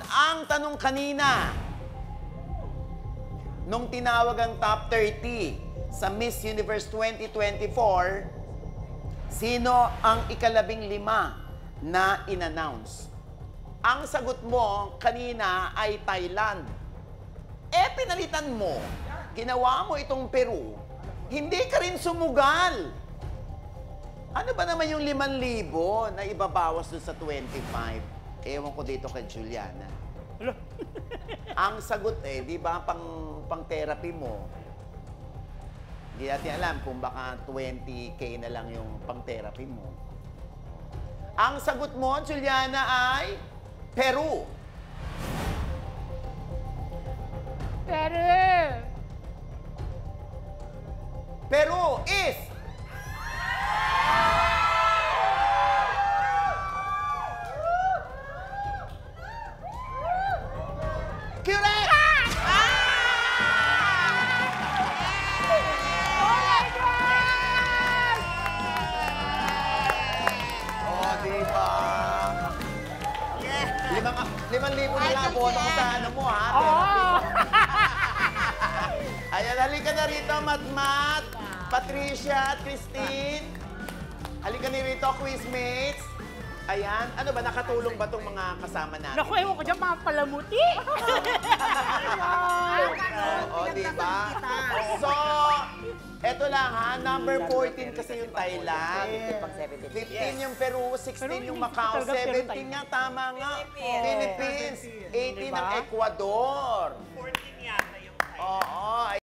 Ang tanong kanina, nung tinawag ang top 30 sa Miss Universe 2024, sino ang ika-15 na in-announce? Ang sagot mo kanina ay Thailand. Eh, pinalitan mo. Ginawa mo itong Peru. Hindi ka rin sumugal. Ano ba naman yung 5,000 na ibabawas dun sa 25? Ewan ko dito kay Juliana. Ang sagot di ba, pang-therapy mo, hindi natin alam kung baka 20K na lang yung pang-therapy mo. Ang sagot mo, Juliana, ay Peru. Peru is... correct! Oh, diba? 5,000 na lang bono ko sa ano mo, ha? Ayan, halika na rito, Matmat, Patricia at Christine. Halika na rito, quizmates. Ayan, ano ba, nakatulong ba itong mga kasama natin? Naku, ewan ko dyan, mga palamuti. Oo, diba? So, eto lang ha, number 14 kasi yung Thailand. 15 yung Peru, 16 yung Macau, 17 nga, tama nga. Philippines, 18 ang Ecuador. 14 yata yung Thailand. Oo.